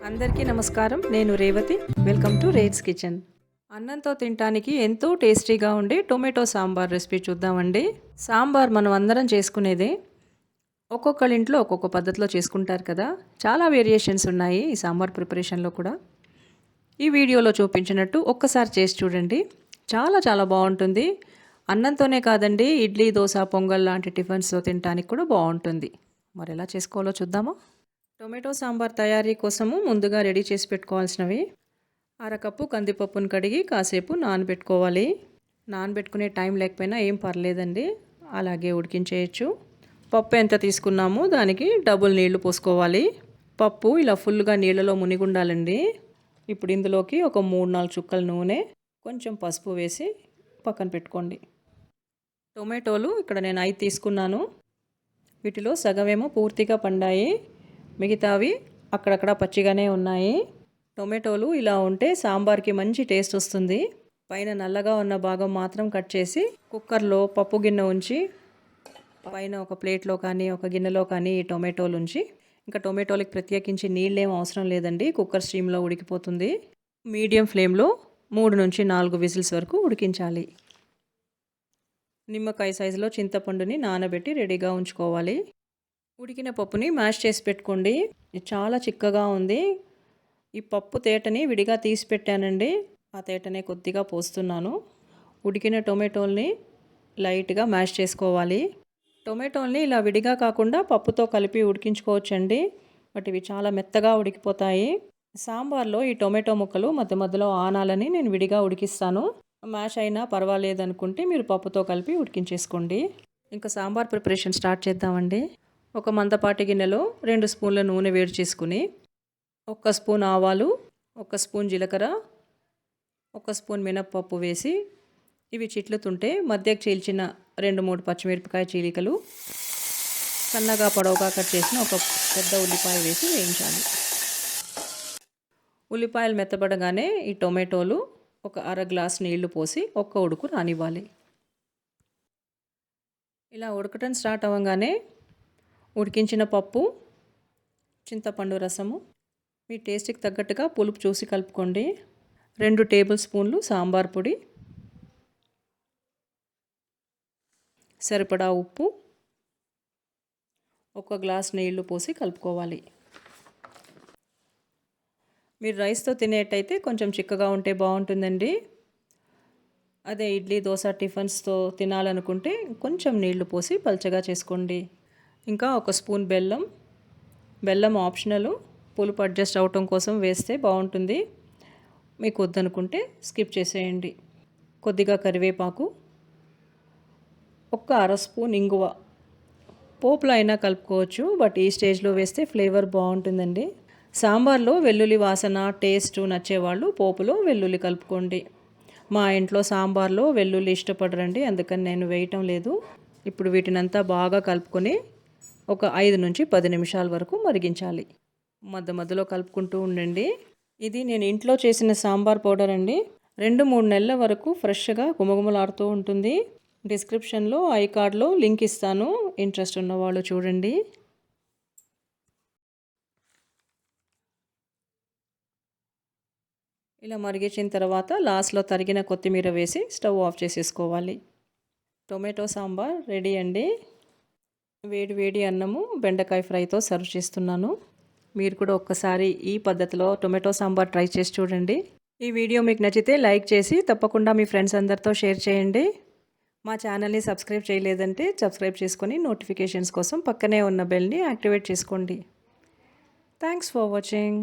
అందరికీ నమస్కారం. నేను Revathi. Welcome to rates kitchen. అన్నంతో తినడానికి ఎంతో టేస్టీగా ఉండే టొమాటో సాంబార్ రెసిపీ చూద్దామండి. సాంబార్ మనం అందరం చేసుకునేదే. ఒక్కొక్కళ్ళ ఇంట్లో ఒక్కొక్క పద్ధతిలో చేసుకుంటారు కదా. చాలా వేరియేషన్స్ ఉన్నాయి ఈ సాంబార్ ప్రిపరేషన్లో కూడా. ఈ వీడియోలో చూపించినట్టు ఒక్కసారి చేసి చూడండి. చాలా చాలా బాగుంటుంది. అన్నంతోనే కాదండి, ఇడ్లీ దోశ పొంగల్ లాంటి టిఫిన్స్తో తినడానికి కూడా బాగుంటుంది. మరి ఎలా చేసుకోవాలో చూద్దామా. టొమాటో సాంబార్ తయారీ కోసము ముందుగా రెడీ చేసి పెట్టుకోవాల్సినవి: అరకప్పు కందిపప్పును కడిగి కాసేపు నానబెట్టుకోవాలి. నానబెట్టుకునే టైం లేకపోయినా ఏం పర్లేదండి, అలాగే ఉడికించేయచ్చు. పప్పు ఎంత తీసుకున్నామో దానికి డబుల్ నీళ్లు పోసుకోవాలి. పప్పు ఇలా ఫుల్గా నీళ్ళలో మునిగుండాలండి. ఇప్పుడు ఇందులోకి ఒక 3-4 చుక్కల నూనె, కొంచెం పసుపు వేసి పక్కన పెట్టుకోండి. టొమాటోలు ఇక్కడ నేను 5 తీసుకున్నాను. వీటిలో సగమేమో పూర్తిగా పండాయి, మిగతావి అక్కడక్కడ పచ్చిగానే ఉన్నాయి. టొమాటోలు ఇలా ఉంటే సాంబార్కి మంచి టేస్ట్ వస్తుంది. పైన నల్లగా ఉన్న భాగం మాత్రం కట్ చేసి కుక్కర్లో పప్పు గిన్నె ఉంచి పైన ఒక ప్లేట్లో కానీ ఒక గిన్నెలో కానీ ఈ టొమాటోలు ఉంచి, ఇంకా టొమాటోలకి ప్రత్యేకించి నీళ్ళేం అవసరం లేదండి, కుక్కర్ స్టీమ్లో ఉడికిపోతుంది. మీడియం ఫ్లేమ్లో 3-4 విజిల్స్ వరకు ఉడికించాలి. నిమ్మకాయ సైజులో చింతపండుని నానబెట్టి రెడీగా ఉంచుకోవాలి. ఉడికిన పప్పుని మ్యాష్ చేసి పెట్టుకోండి. చాలా చిక్కగా ఉంది. ఈ పప్పు తేటని విడిగా తీసి పెట్టానండి, ఆ తేటనే కొద్దిగా పోస్తున్నాను. ఉడికిన టొమాటోల్ని లైట్గా మ్యాష్ చేసుకోవాలి. టొమాటోల్ని ఇలా విడిగా కాకుండా పప్పుతో కలిపి ఉడికించుకోవచ్చండి, బట్ ఇవి చాలా మెత్తగా ఉడికిపోతాయి. సాంబార్లో ఈ టొమాటో ముక్కలు మధ్య మధ్యలో ఆనాలని నేను విడిగా ఉడికిస్తాను. మ్యాష్ అయినా పర్వాలేదు అనుకుంటే మీరు పప్పుతో కలిపి ఉడికించేసుకోండి. ఇంకా సాంబార్ ప్రిపరేషన్ స్టార్ట్ చేద్దామండి. ఒక మందపాటి గిన్నెలో 2 స్పూన్ల నూనె వేడి చేసుకుని 1 స్పూన్ ఆవాలు, 1 స్పూన్ జీలకర్ర, 1 స్పూన్ మినప్పప్పు వేసి ఇవి చిట్లుతుంటే మధ్యకు చీల్చిన 2-3 పచ్చిమిరపకాయ చీలికలు, సన్నగా పొడవుగా కట్ చేసిన ఒక పెద్ద ఉల్లిపాయ వేసి వేయించాలి. ఉల్లిపాయలు మెత్తబడగానే ఈ టొమాటోలు ఒక అర గ్లాస్ నీళ్లు పోసి ఒక్క ఉడుకు రానివ్వాలి. ఇలా ఉడకటం స్టార్ట్ అవ్వగానే ఉడికించిన పప్పు, చింతపండు రసము, మీ టేస్ట్కి తగ్గట్టుగా పులుపు చూసి కలుపుకోండి. 2 టేబుల్ స్పూన్లు సాంబార్ పొడి, సరిపడా ఉప్పు, 1 గ్లాస్ నీళ్లు పోసి కలుపుకోవాలి. మీరు రైస్తో తినేటైతే కొంచెం చిక్కగా ఉంటే బాగుంటుందండి. అదే ఇడ్లీ దోశ టిఫిన్స్తో తినాలనుకుంటే కొంచెం నీళ్లు పోసి పల్చగా చేసుకోండి. ఇంకా 1 స్పూన్ బెల్లం ఆప్షనల్, పులుపు అడ్జస్ట్ అవటం కోసం వేస్తే బాగుంటుంది, మీకు వద్దనుకుంటే స్కిప్ చేసేయండి. కొద్దిగా కరివేపాకు, 1 అర స్పూన్ ఇంగువ. పోపులో అయినా కలుపుకోవచ్చు, బట్ ఈ స్టేజ్లో వేస్తే ఫ్లేవర్ బాగుంటుందండి. సాంబార్లో వెల్లుల్లి వాసన టేస్ట్ నచ్చేవాళ్ళు పోపులో వెల్లుల్లి కలుపుకోండి. మా ఇంట్లో సాంబార్లో వెల్లుల్లి ఇష్టపడరండి, అందుకని నేను వేయటం లేదు. ఇప్పుడు వీటినంతా బాగా కలుపుకొని ఒక 5-10 నిమిషాల వరకు మరిగించాలి. మధ్య మధ్యలో కలుపుకుంటూ ఉండండి. ఇది నేను ఇంట్లో చేసిన సాంబార్ పౌడర్ అండి. 2-3 నెలల వరకు ఫ్రెష్గా గుమగుమలాడుతూ ఉంటుంది. డిస్క్రిప్షన్లో ఐకార్డ్లో లింక్ ఇస్తాను, ఇంట్రెస్ట్ ఉన్నవాళ్ళు చూడండి. ఇలా మరిగించిన తర్వాత లాస్ట్లో తరిగిన కొత్తిమీర వేసి స్టవ్ ఆఫ్ చేసేసుకోవాలి. టొమాటో సాంబార్ రెడీ అండి. వేడి వేడి అన్నము బెండకాయ ఫ్రైతో సర్వ్ చేస్తున్నాను. మీరు కూడా ఒక్కసారి ఈ పద్ధతిలో టొమాటో సాంబార్ ట్రై చేసి చూడండి. ఈ వీడియో మీకు నచ్చితే లైక్ చేసి తప్పకుండా మీ ఫ్రెండ్స్ అందరితో షేర్ చేయండి. మా ఛానల్ని సబ్స్క్రైబ్ చేయలేదంటే సబ్స్క్రైబ్ చేసుకొని నోటిఫికేషన్స్ కోసం పక్కనే ఉన్న బెల్ని యాక్టివేట్ చేసుకోండి. Thanks for watching.